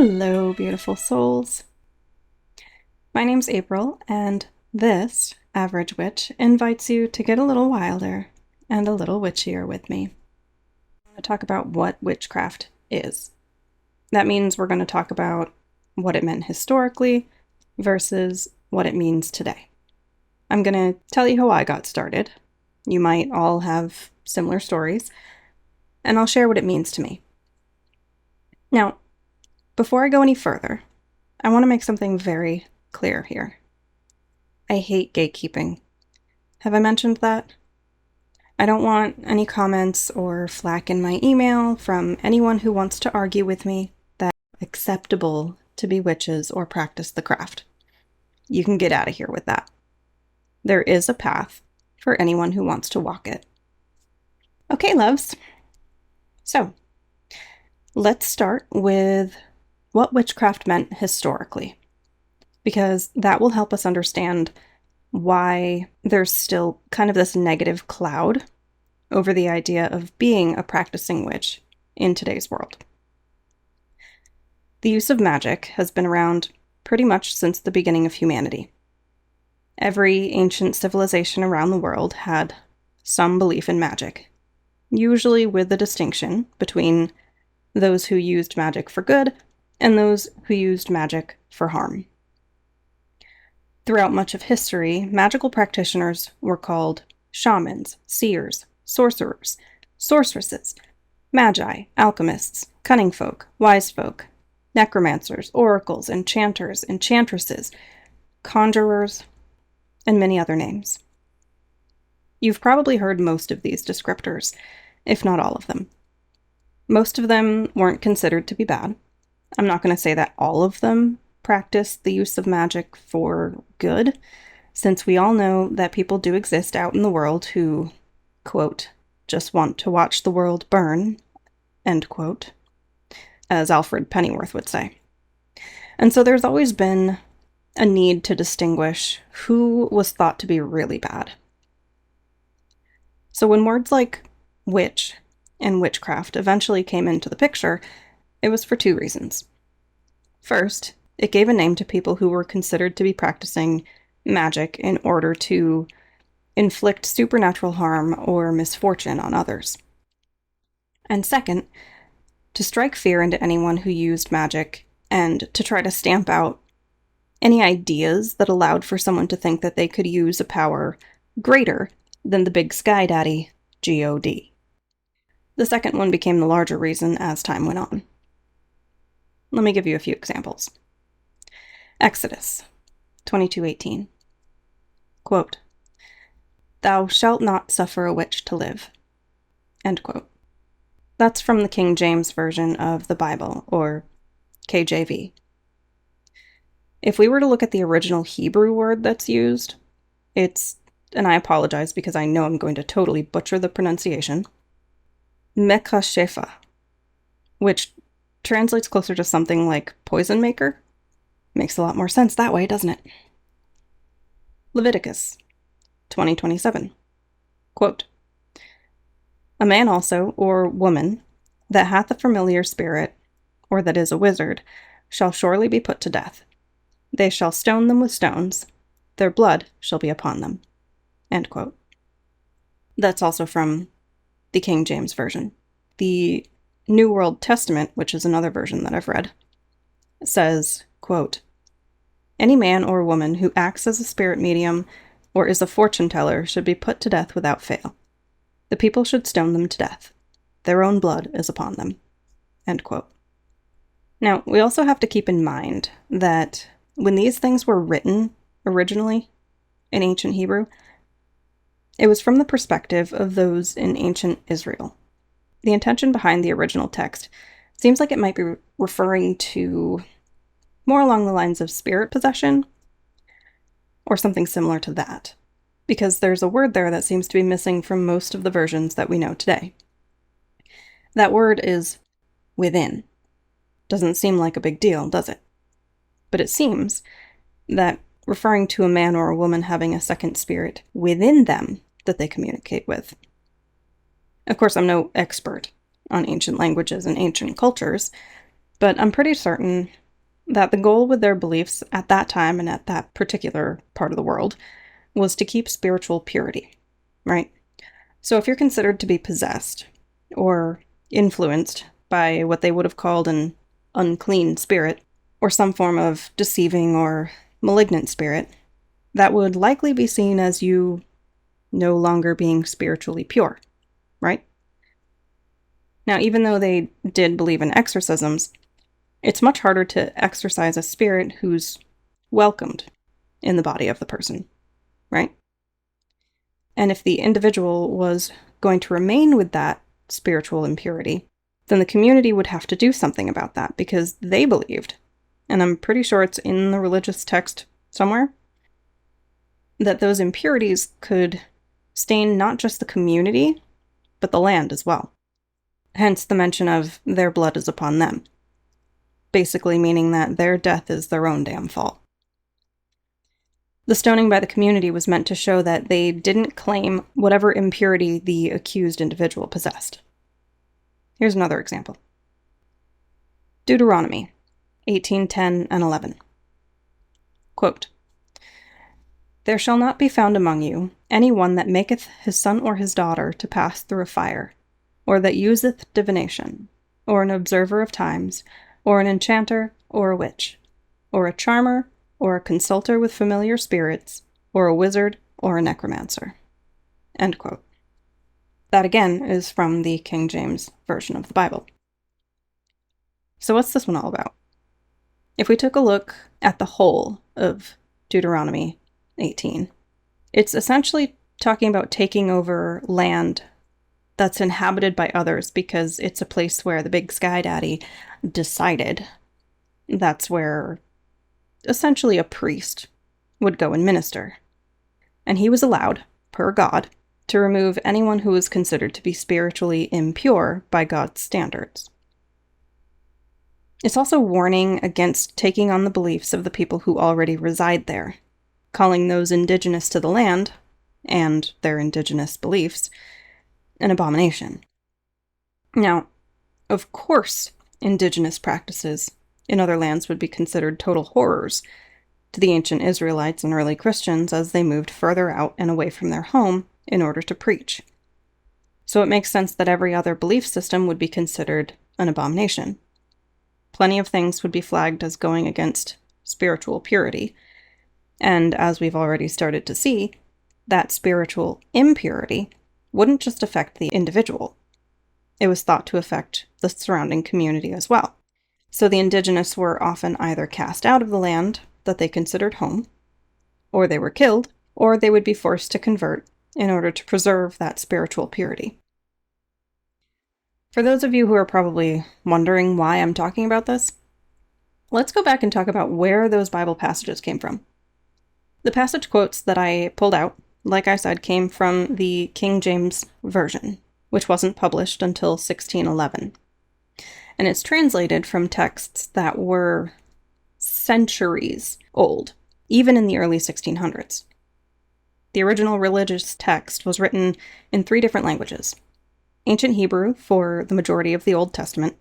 Hello, beautiful souls. My name's April, and this, Average Witch, invites you to get a little wilder and a little witchier with me. I'm going to talk about what witchcraft is. That means we're going to talk about what it meant historically versus what it means today. I'm going to tell you how I got started. You might all have similar stories, and I'll share what it means to me. Now, before I go any further, I want to make something very clear here. I hate gatekeeping. Have I mentioned that? I don't want any comments or flack in my email from anyone who wants to argue with me that it's acceptable to be witches or practice the craft. You can get out of here with that. There is a path for anyone who wants to walk it. Okay, loves. So, let's start with what witchcraft meant historically, because that will help us understand why there's still kind of this negative cloud over the idea of being a practicing witch in today's world. The use of magic has been around pretty much since the beginning of humanity. Every ancient civilization around the world had some belief in magic, usually with the distinction between those who used magic for good and those who used magic for harm. Throughout much of history, magical practitioners were called shamans, seers, sorcerers, sorceresses, magi, alchemists, cunning folk, wise folk, necromancers, oracles, enchanters, enchantresses, conjurers, and many other names. You've probably heard most of these descriptors, if not all of them. Most of them weren't considered to be bad. I'm not going to say that all of them practice the use of magic for good, since we all know that people do exist out in the world who, quote, just want to watch the world burn, end quote, as Alfred Pennyworth would say. And so there's always been a need to distinguish who was thought to be really bad. So when words like witch and witchcraft eventually came into the picture, it was for two reasons. First, it gave a name to people who were considered to be practicing magic in order to inflict supernatural harm or misfortune on others. And second, to strike fear into anyone who used magic and to try to stamp out any ideas that allowed for someone to think that they could use a power greater than the big sky daddy, God. The second one became the larger reason as time went on. Let me give you a few examples. Exodus 22:18. Quote, "Thou shalt not suffer a witch to live." End quote. That's from the King James Version of the Bible, or KJV. If we were to look at the original Hebrew word that's used, it's, and I apologize because I know I'm going to totally butcher the pronunciation, mekashefa, which translates closer to something like poison maker. Makes a lot more sense that way, doesn't it? Leviticus 20:27. Quote, "A man also, or woman, that hath a familiar spirit, or that is a wizard, shall surely be put to death. They shall stone them with stones. Their blood shall be upon them." End quote. That's also from the King James Version. The New World Testament, which is another version that I've read, says, quote, "Any man or woman who acts as a spirit medium or is a fortune teller should be put to death without fail. The people should stone them to death. Their own blood is upon them." End quote. Now, we also have to keep in mind that when these things were written originally in ancient Hebrew, it was from the perspective of those in ancient Israel. The intention behind the original text seems like it might be referring to more along the lines of spirit possession or something similar to that, because there's a word there that seems to be missing from most of the versions that we know today. That word is within. Doesn't seem like a big deal, does it? But it seems that referring to a man or a woman having a second spirit within them that they communicate with. Of course, I'm no expert on ancient languages and ancient cultures, But I'm pretty certain that the goal with their beliefs at that time and at that particular part of the world was to keep spiritual purity, right? So if you're considered to be possessed or influenced by what they would have called an unclean spirit or some form of deceiving or malignant spirit, that would likely be seen as you no longer being spiritually pure, right? Now, even though they did believe in exorcisms, it's much harder to exorcise a spirit who's welcomed in the body of the person, right? And if the individual was going to remain with that spiritual impurity, then the community would have to do something about that because they believed, and I'm pretty sure it's in the religious text somewhere, that those impurities could stain not just the community, but the land as well. Hence the mention of their blood is upon them, basically meaning that their death is their own damn fault. The stoning by the community was meant to show that they didn't claim whatever impurity the accused individual possessed. Here's another example. Deuteronomy 18:10 and 11. Quote, "There shall not be found among you any one that maketh his son or his daughter to pass through a fire, or that useth divination, or an observer of times, or an enchanter, or a witch, or a charmer, or a consulter with familiar spirits, or a wizard, or a necromancer." End quote. That again is from the King James Version of the Bible. So what's this one all about? If we took a look at the whole of Deuteronomy 18, it's essentially talking about taking over land that's inhabited by others because it's a place where the big sky daddy decided that's where essentially a priest would go and minister. And he was allowed, per God, to remove anyone who was considered to be spiritually impure by God's standards. It's also warning against taking on the beliefs of the people who already reside there, calling those indigenous to the land, and their indigenous beliefs, an abomination. Now, of course, indigenous practices in other lands would be considered total horrors to the ancient Israelites and early Christians as they moved further out and away from their home in order to preach. So it makes sense that every other belief system would be considered an abomination. Plenty of things would be flagged as going against spiritual purity, and as we've already started to see, that spiritual impurity wouldn't just affect the individual. It was thought to affect the surrounding community as well. So the indigenous were often either cast out of the land that they considered home, or they were killed, or they would be forced to convert in order to preserve that spiritual purity. For those of you who are probably wondering why I'm talking about this, let's go back and talk about where those Bible passages came from. The passage quotes that I pulled out, like I said, came from the King James Version, which wasn't published until 1611. And it's translated from texts that were centuries old, even in the early 1600s. The original religious text was written in 3 different languages. Ancient Hebrew for the majority of the Old Testament,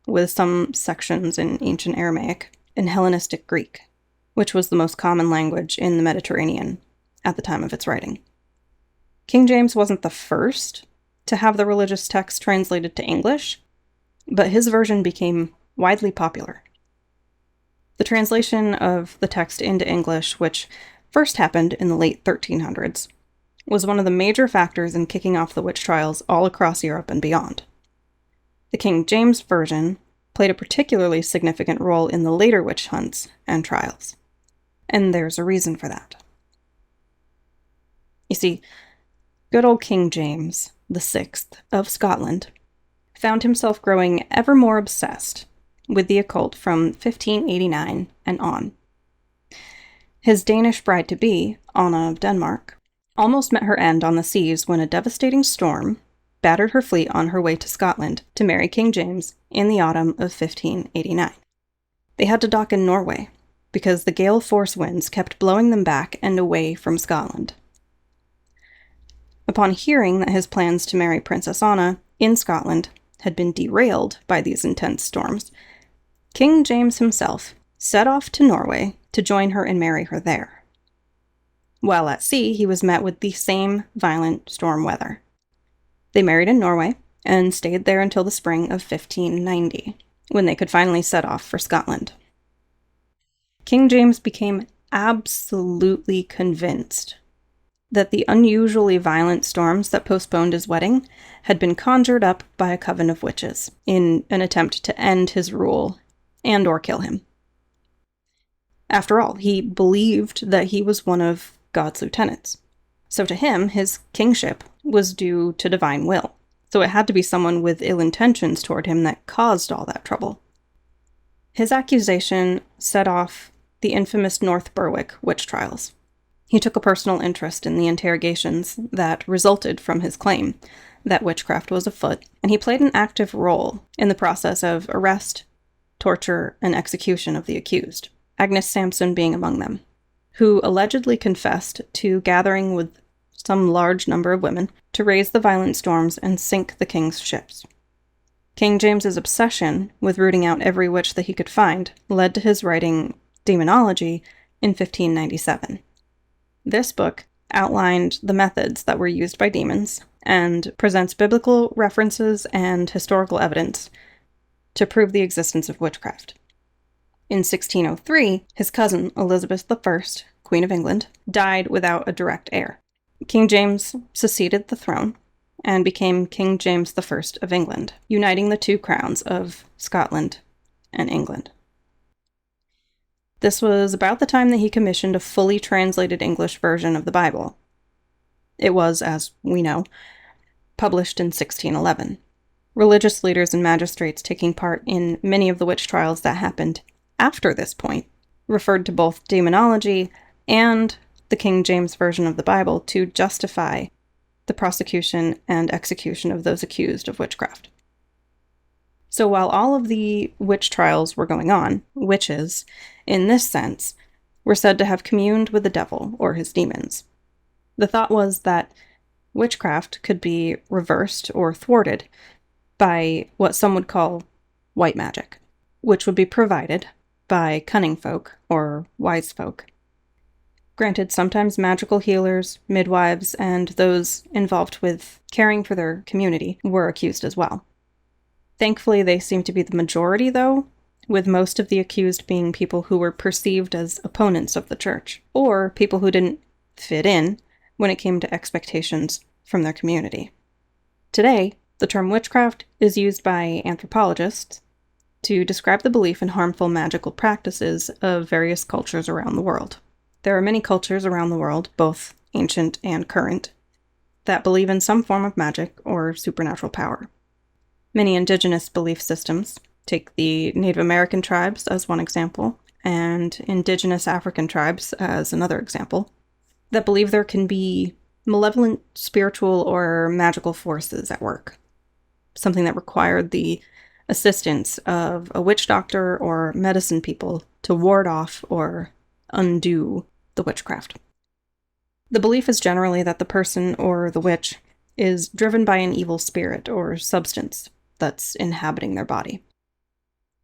with some sections in Ancient Aramaic, and Hellenistic Greek, which was the most common language in the Mediterranean at the time of its writing. King James wasn't the first to have the religious text translated to English, but his version became widely popular. The translation of the text into English, which first happened in the late 1300s, was one of the major factors in kicking off the witch trials all across Europe and beyond. The King James Version played a particularly significant role in the later witch hunts and trials. And there's a reason for that. You see, good old King James VI of Scotland found himself growing ever more obsessed with the occult from 1589 and on. His Danish bride-to-be, Anna of Denmark, almost met her end on the seas when a devastating storm battered her fleet on her way to Scotland to marry King James in the autumn of 1589. They had to dock in Norway because the gale force winds kept blowing them back and away from Scotland. Upon hearing that his plans to marry Princess Anna in Scotland had been derailed by these intense storms, King James himself set off to Norway to join her and marry her there. While at sea, he was met with the same violent storm weather. They married in Norway and stayed there until the spring of 1590, when they could finally set off for Scotland. King James became absolutely convinced that the unusually violent storms that postponed his wedding had been conjured up by a coven of witches in an attempt to end his rule and or kill him. After all, he believed that he was one of God's lieutenants. So to him, his kingship was due to divine will. So it had to be someone with ill intentions toward him that caused all that trouble. His accusation set off the infamous North Berwick witch trials. He took a personal interest in the interrogations that resulted from his claim that witchcraft was afoot, and he played an active role in the process of arrest, torture, and execution of the accused, Agnes Sampson being among them, who allegedly confessed to gathering with some large number of women to raise the violent storms and sink the king's ships. King James's obsession with rooting out every witch that he could find led to his writing Demonology in 1597. This book outlined the methods that were used by demons and presents biblical references and historical evidence to prove the existence of witchcraft. In 1603, his cousin, Elizabeth I, Queen of England, died without a direct heir. King James succeeded the throne and became King James I of England, uniting the two crowns of Scotland and England. This was about the time that he commissioned a fully translated English version of the Bible. It was, as we know, published in 1611. Religious leaders and magistrates taking part in many of the witch trials that happened after this point referred to both demonology and the King James Version of the Bible to justify the prosecution and execution of those accused of witchcraft. So while all of the witch trials were going on, witches, in this sense, were said to have communed with the devil or his demons. The thought was that witchcraft could be reversed or thwarted by what some would call white magic, which would be provided by cunning folk or wise folk. Granted, sometimes magical healers, midwives, and those involved with caring for their community were accused as well. Thankfully, they seem to be the majority, though, with most of the accused being people who were perceived as opponents of the church, or people who didn't fit in when it came to expectations from their community. Today, the term witchcraft is used by anthropologists to describe the belief in harmful magical practices of various cultures around the world. There are many cultures around the world, both ancient and current, that believe in some form of magic or supernatural power. Many indigenous belief systems, take the Native American tribes as one example, and indigenous African tribes as another example, that believe there can be malevolent spiritual or magical forces at work, something that required the assistance of a witch doctor or medicine people to ward off or undo the witchcraft. The belief is generally that the person or the witch is driven by an evil spirit or substance that's inhabiting their body.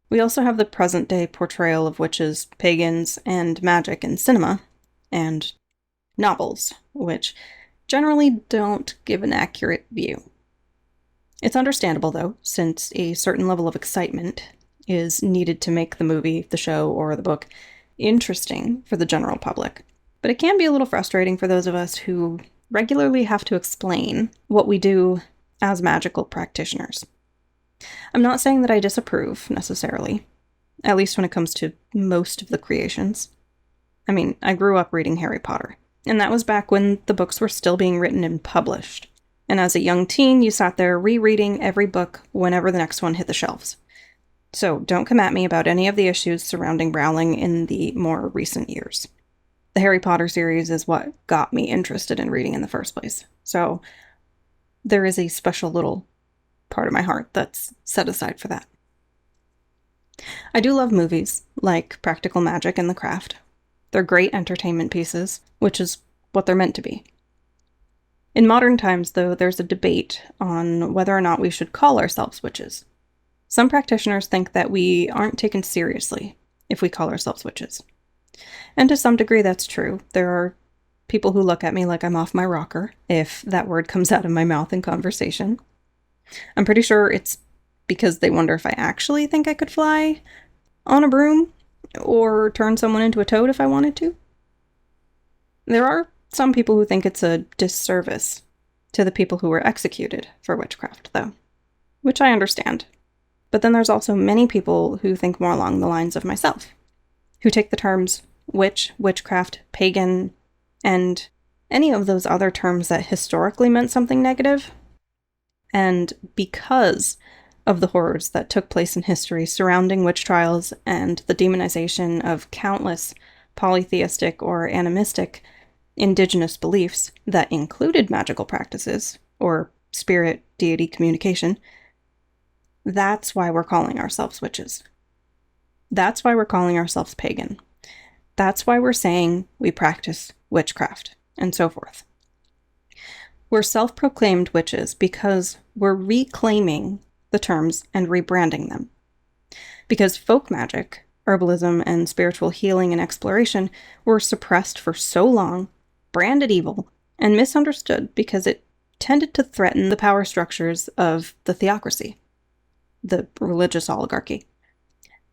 We also have the present-day portrayal of witches, pagans, and magic in cinema and novels, which generally don't give an accurate view. It's understandable, though, since a certain level of excitement is needed to make the movie, the show, or the book interesting for the general public. But it can be a little frustrating for those of us who regularly have to explain what we do as magical practitioners. I'm not saying that I disapprove, necessarily, at least when it comes to most of the creations. I mean, I grew up reading Harry Potter, and that was back when the books were still being written and published. And as a young teen, you sat there rereading every book whenever the next one hit the shelves. So don't come at me about any of the issues surrounding Rowling in the more recent years. The Harry Potter series is what got me interested in reading in the first place. So there is a special little part of my heart that's set aside for that. I do love movies like Practical Magic and The Craft. They're great entertainment pieces, which is what they're meant to be. In modern times, though, there's a debate on whether or not we should call ourselves witches. Some practitioners think that we aren't taken seriously if we call ourselves witches. And to some degree, that's true. There are people who look at me like I'm off my rocker if that word comes out of my mouth in conversation. I'm pretty sure it's because they wonder if I actually think I could fly on a broom or turn someone into a toad if I wanted to. There are some people who think it's a disservice to the people who were executed for witchcraft, though, which I understand. But then there's also many people who think more along the lines of myself, who take the terms witch, witchcraft, pagan, and any of those other terms that historically meant something negative. And because of the horrors that took place in history surrounding witch trials and the demonization of countless polytheistic or animistic indigenous beliefs that included magical practices or spirit deity communication, that's why we're calling ourselves witches. That's why we're calling ourselves pagan. That's why we're saying we practice witchcraft, and so forth. We're self-proclaimed witches because we're reclaiming the terms and rebranding them. Because folk magic, herbalism, and spiritual healing and exploration were suppressed for so long, branded evil, and misunderstood because it tended to threaten the power structures of the theocracy, the religious oligarchy,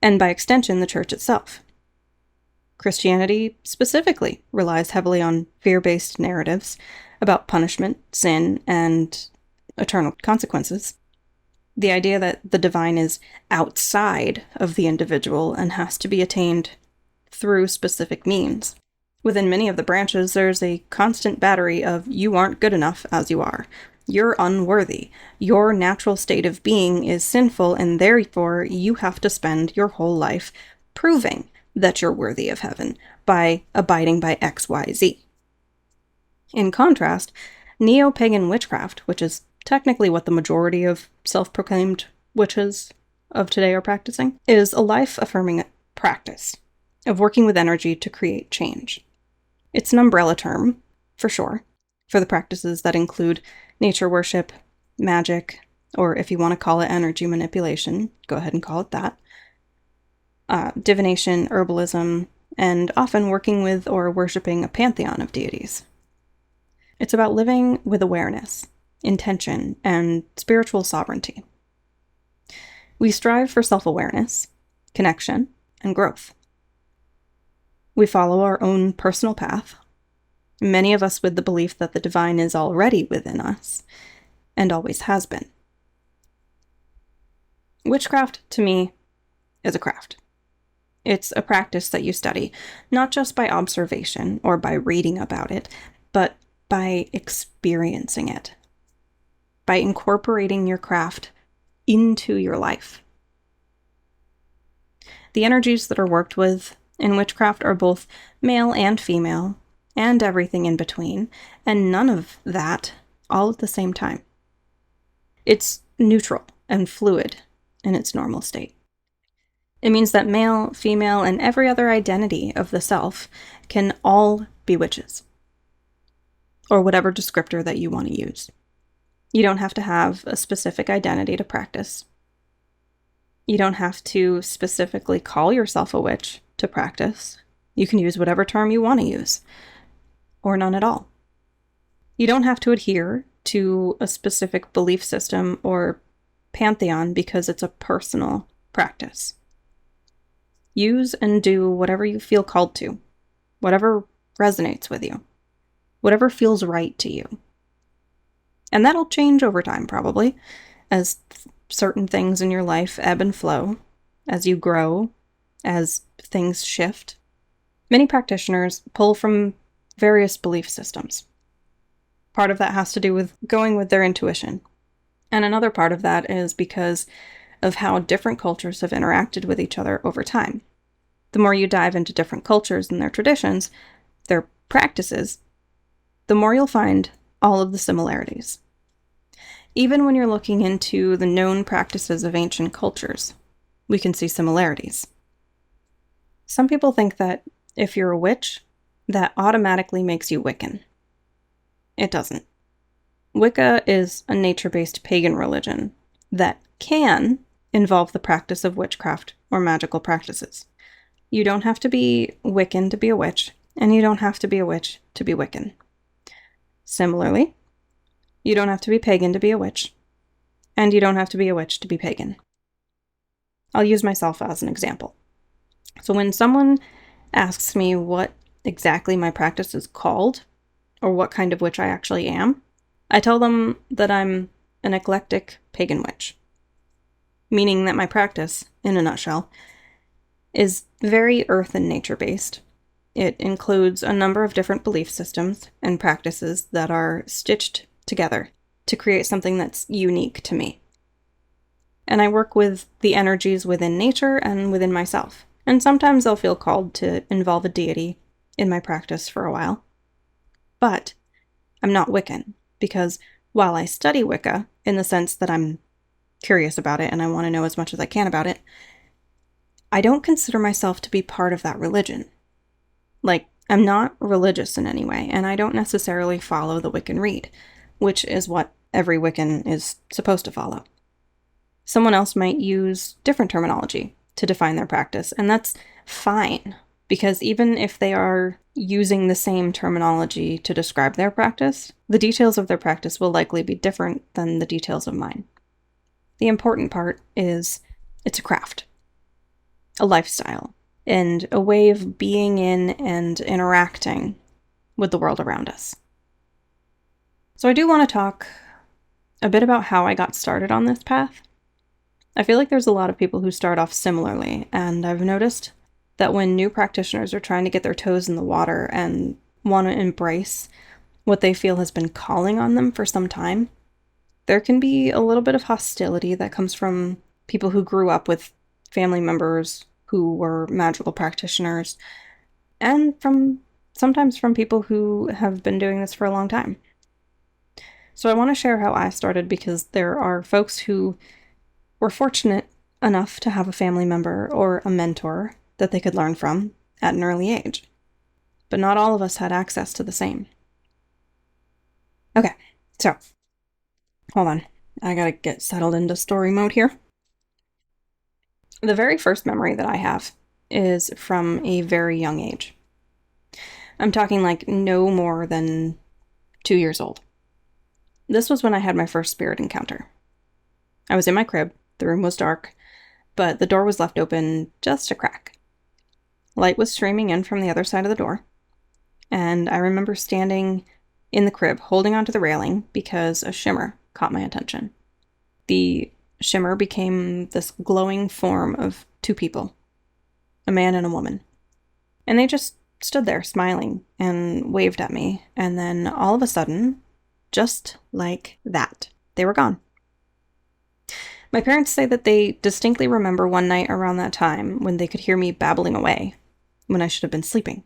and by extension, the church itself. Christianity specifically relies heavily on fear-based narratives about punishment, sin, and eternal consequences. The idea that the divine is outside of the individual and has to be attained through specific means. Within many of the branches, there's a constant battery of you aren't good enough as you are. You're unworthy. Your natural state of being is sinful, and therefore you have to spend your whole life proving that you're worthy of heaven by abiding by X, Y, Z. In contrast, neo-pagan witchcraft, which is technically what the majority of self-proclaimed witches of today are practicing, is a life-affirming practice of working with energy to create change. It's an umbrella term, for sure, for the practices that include nature worship, magic, or if you want to call it energy manipulation, go ahead and call it that, divination, herbalism, and often working with or worshipping a pantheon of deities. It's about living with awareness, intention, and spiritual sovereignty. We strive for self-awareness, connection, and growth. We follow our own personal path, many of us with the belief that the divine is already within us, and always has been. Witchcraft, to me, is a craft. It's a practice that you study, not just by observation or by reading about it, but by experiencing it, by incorporating your craft into your life. The energies that are worked with in witchcraft are both male and female, and everything in between, and none of that all at the same time. It's neutral and fluid in its normal state. It means that male, female, and every other identity of the self can all be witches, or whatever descriptor that you want to use. You don't have to have a specific identity to practice. You don't have to specifically call yourself a witch to practice. You can use whatever term you want to use, or none at all. You don't have to adhere to a specific belief system or pantheon because it's a personal practice. Use and do whatever you feel called to, whatever resonates with you, whatever feels right to you. And that'll change over time, probably, as certain things in your life ebb and flow, as you grow, as things shift. Many practitioners pull from various belief systems. Part of that has to do with going with their intuition. And another part of that is because of how different cultures have interacted with each other over time. The more you dive into different cultures and their traditions, their practices, the more you'll find all of the similarities. Even when you're looking into the known practices of ancient cultures, we can see similarities. Some people think that if you're a witch, that automatically makes you Wiccan. It doesn't. Wicca is a nature-based pagan religion that can involve the practice of witchcraft or magical practices. You don't have to be Wiccan to be a witch, and you don't have to be a witch to be Wiccan. Similarly, you don't have to be pagan to be a witch, and you don't have to be a witch to be pagan. I'll use myself as an example. So when someone asks me what exactly my practice is called, or what kind of witch I actually am, I tell them that I'm an eclectic pagan witch, meaning that my practice, in a nutshell, is very earth and nature based. It includes a number of different belief systems and practices that are stitched together to create something that's unique to me. And I work with the energies within nature and within myself. And sometimes I'll feel called to involve a deity in my practice for a while. But I'm not Wiccan, because while I study Wicca, in the sense that I'm curious about it and I want to know as much as I can about it, I don't consider myself to be part of that religion. Like, I'm not religious in any way, and I don't necessarily follow the Wiccan Rede, which is what every Wiccan is supposed to follow. Someone else might use different terminology to define their practice, and that's fine, because even if they are using the same terminology to describe their practice, the details of their practice will likely be different than the details of mine. The important part is it's a craft, a lifestyle, and a way of being in and interacting with the world around us. So I do want to talk a bit about how I got started on this path. I feel like there's a lot of people who start off similarly, and I've noticed that when new practitioners are trying to get their toes in the water and want to embrace what they feel has been calling on them for some time, there can be a little bit of hostility that comes from people who grew up with family members who were magical practitioners, and sometimes from people who have been doing this for a long time. So I want to share how I started, because there are folks who were fortunate enough to have a family member or a mentor that they could learn from at an early age. But not all of us had access to the same. Okay, so, hold on. I gotta get settled into story mode here. The very first memory that I have is from a very young age. I'm talking like no more than 2 years old. This was when I had my first spirit encounter. I was in my crib, the room was dark, but the door was left open just a crack. Light was streaming in from the other side of the door, and I remember standing in the crib holding onto the railing because a shimmer caught my attention. The shimmer became this glowing form of two people, a man and a woman. And they just stood there smiling and waved at me, and then all of a sudden, just like that, they were gone. My parents say that they distinctly remember one night around that time when they could hear me babbling away when I should have been sleeping.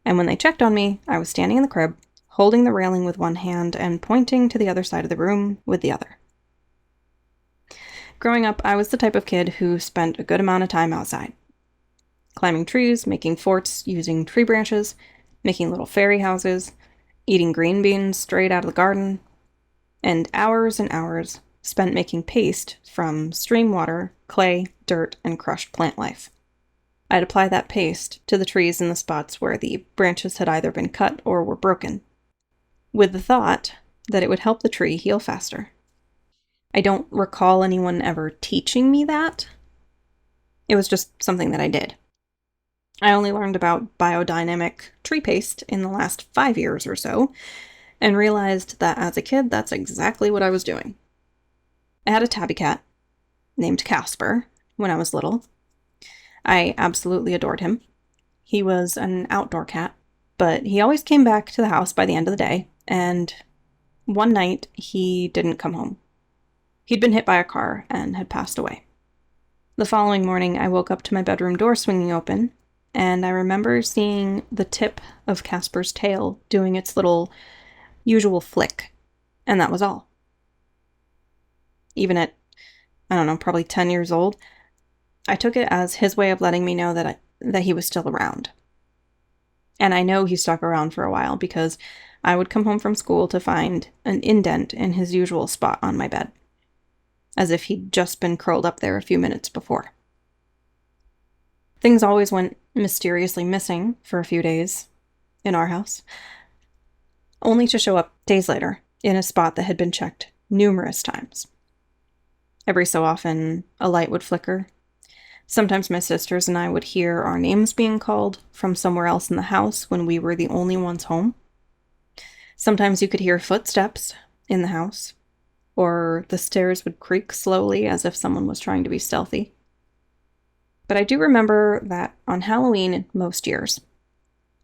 And when they checked on me, I was standing in the crib, holding the railing with one hand and pointing to the other side of the room with the other. Growing up, I was the type of kid who spent a good amount of time outside, climbing trees, making forts using tree branches, making little fairy houses, eating green beans straight out of the garden, and hours spent making paste from stream water, clay, dirt, and crushed plant life. I'd apply that paste to the trees in the spots where the branches had either been cut or were broken, with the thought that it would help the tree heal faster. I don't recall anyone ever teaching me that. It was just something that I did. I only learned about biodynamic tree paste in the last 5 years or so, and realized that as a kid, that's exactly what I was doing. I had a tabby cat named Casper when I was little. I absolutely adored him. He was an outdoor cat, but he always came back to the house by the end of the day, and one night he didn't come home. He'd been hit by a car and had passed away. The following morning, I woke up to my bedroom door swinging open, and I remember seeing the tip of Casper's tail doing its little usual flick, and that was all. Even at, probably 10 years old, I took it as his way of letting me know that he was still around. And I know he stuck around for a while because I would come home from school to find an indent in his usual spot on my bed. as if he'd just been curled up there a few minutes before. Things always went mysteriously missing for a few days in our house, only to show up days later in a spot that had been checked numerous times. Every so often, a light would flicker. Sometimes my sisters and I would hear our names being called from somewhere else in the house when we were the only ones home. Sometimes you could hear footsteps in the house, or the stairs would creak slowly as if someone was trying to be stealthy. But I do remember that on Halloween most years,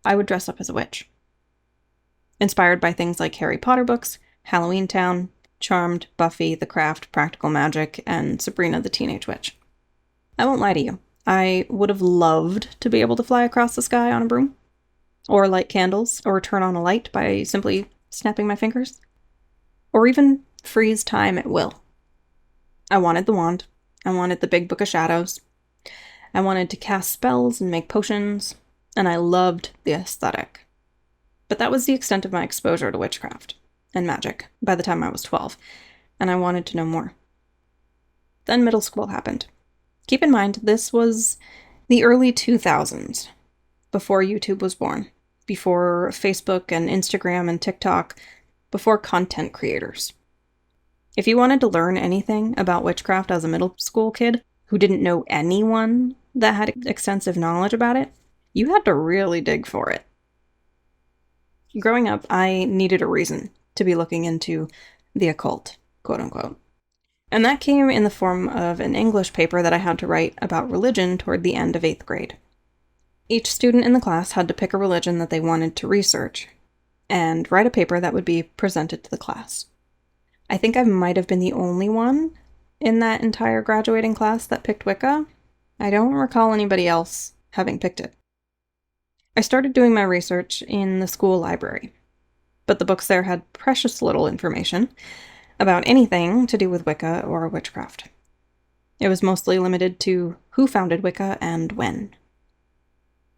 I would dress up as a witch. Inspired by things like Harry Potter books, Halloween Town, Charmed, Buffy, The Craft, Practical Magic, and Sabrina the Teenage Witch. I won't lie to you, I would have loved to be able to fly across the sky on a broom, or light candles, or turn on a light by simply snapping my fingers, or even freeze time at will. I wanted the wand. I wanted the big book of shadows. I wanted to cast spells and make potions, and I loved the aesthetic. But that was the extent of my exposure to witchcraft and magic by the time I was 12, and I wanted to know more. Then middle school happened. Keep in mind, this was the early 2000s, before YouTube was born, before Facebook and Instagram and TikTok, before content creators. If you wanted to learn anything about witchcraft as a middle school kid who didn't know anyone that had extensive knowledge about it, you had to really dig for it. Growing up, I needed a reason to be looking into the occult, quote unquote. And that came in the form of an English paper that I had to write about religion toward the end of 8th grade. Each student in the class had to pick a religion that they wanted to research and write a paper that would be presented to the class. I think I might have been the only one in that entire graduating class that picked Wicca. I don't recall anybody else having picked it. I started doing my research in the school library, but the books there had precious little information about anything to do with Wicca or witchcraft. It was mostly limited to who founded Wicca and when.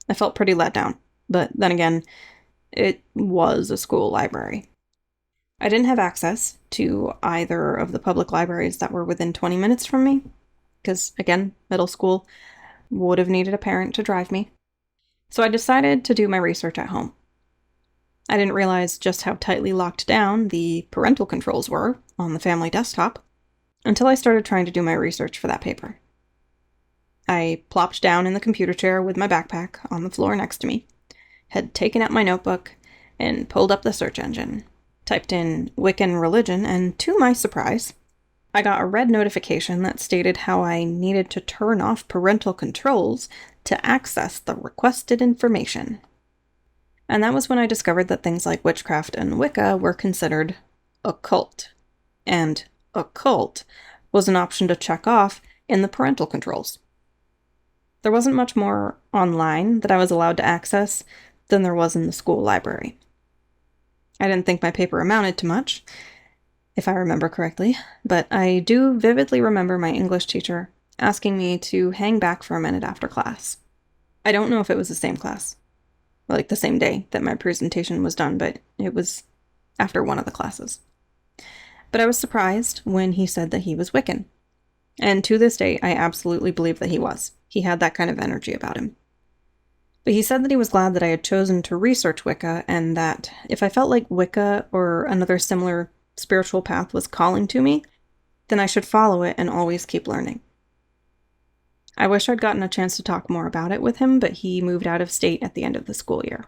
I felt pretty let down, but then again, it was a school library. I didn't have access to either of the public libraries that were within 20 minutes from me, because, again, middle school would have needed a parent to drive me. So I decided to do my research at home. I didn't realize just how tightly locked down the parental controls were on the family desktop until I started trying to do my research for that paper. I plopped down in the computer chair with my backpack on the floor next to me, had taken out my notebook, and pulled up the search engine, typed in Wiccan religion, and to my surprise, I got a red notification that stated how I needed to turn off parental controls to access the requested information. And that was when I discovered that things like witchcraft and Wicca were considered occult. And occult was an option to check off in the parental controls. There wasn't much more online that I was allowed to access than there was in the school library. I didn't think my paper amounted to much, if I remember correctly, but I do vividly remember my English teacher asking me to hang back for a minute after class. I don't know if it was the same class, like the same day that my presentation was done, but it was after one of the classes. But I was surprised when he said that he was Wiccan. And to this day, I absolutely believe that he was. He had that kind of energy about him. But he said that he was glad that I had chosen to research Wicca, and that if I felt like Wicca or another similar spiritual path was calling to me, then I should follow it and always keep learning. I wish I'd gotten a chance to talk more about it with him, but he moved out of state at the end of the school year.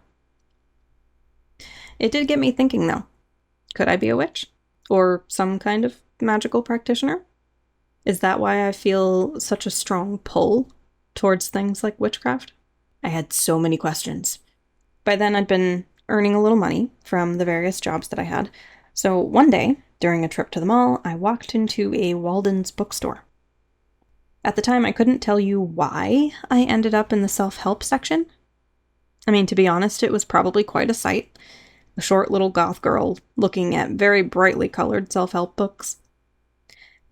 It did get me thinking, though. Could I be a witch? Or some kind of magical practitioner? Is that why I feel such a strong pull towards things like witchcraft? I had so many questions. By then, I'd been earning a little money from the various jobs that I had. So one day, during a trip to the mall, I walked into a Walden's bookstore. At the time, I couldn't tell you why I ended up in the self-help section. I mean, to be honest, it was probably quite a sight. A short little goth girl looking at very brightly colored self-help books.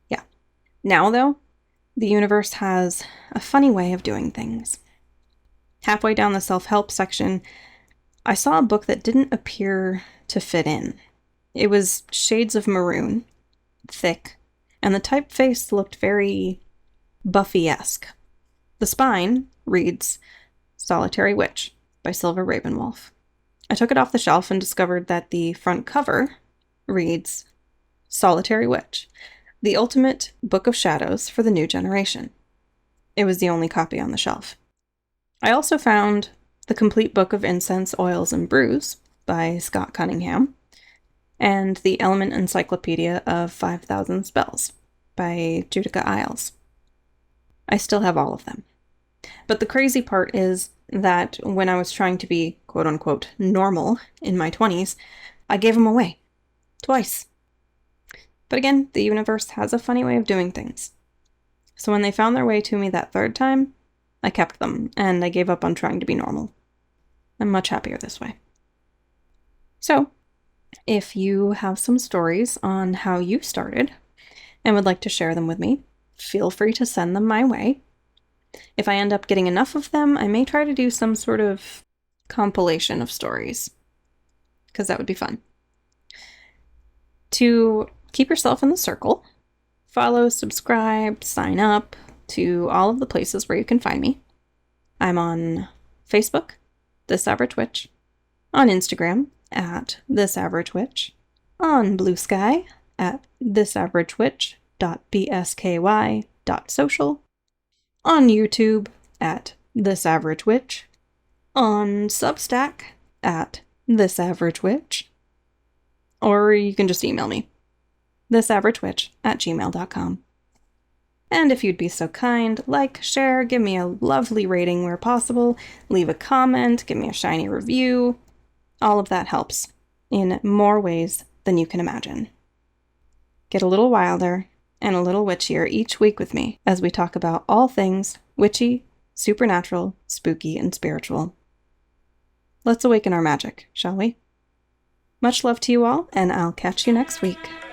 Yeah. Now, though, the universe has a funny way of doing things. Halfway down the self-help section, I saw a book that didn't appear to fit in. It was shades of maroon, thick, and the typeface looked very Buffy-esque. The spine reads Solitary Witch by Silver Ravenwolf. I took it off the shelf and discovered that the front cover reads Solitary Witch, the ultimate book of shadows for the new generation. It was the only copy on the shelf. I also found The Complete Book of Incense, Oils, and Brews by Scott Cunningham, and The Element Encyclopedia of 5,000 Spells by Judica Isles. I still have all of them. But the crazy part is that when I was trying to be quote-unquote normal in my 20s, I gave them away. Twice. But again, the universe has a funny way of doing things. So when they found their way to me that third time, I kept them, and I gave up on trying to be normal. I'm much happier this way. So, if you have some stories on how you started and would like to share them with me, feel free to send them my way. If I end up getting enough of them, I may try to do some sort of compilation of stories, because that would be fun. To keep yourself in the circle, follow, subscribe, sign up to all of the places where you can find me. I'm on Facebook, This Average Witch, on Instagram at This Average Witch, on Blue Sky at thisaveragewitch.bsky.social, on YouTube at This Average Witch, on Substack at This Average Witch, or you can just email me, thisaveragewitch@gmail.com. And if you'd be so kind, like, share, give me a lovely rating where possible, leave a comment, give me a shiny review. All of that helps in more ways than you can imagine. Get a little wilder and a little witchier each week with me as we talk about all things witchy, supernatural, spooky, and spiritual. Let's awaken our magic, shall we? Much love to you all, and I'll catch you next week.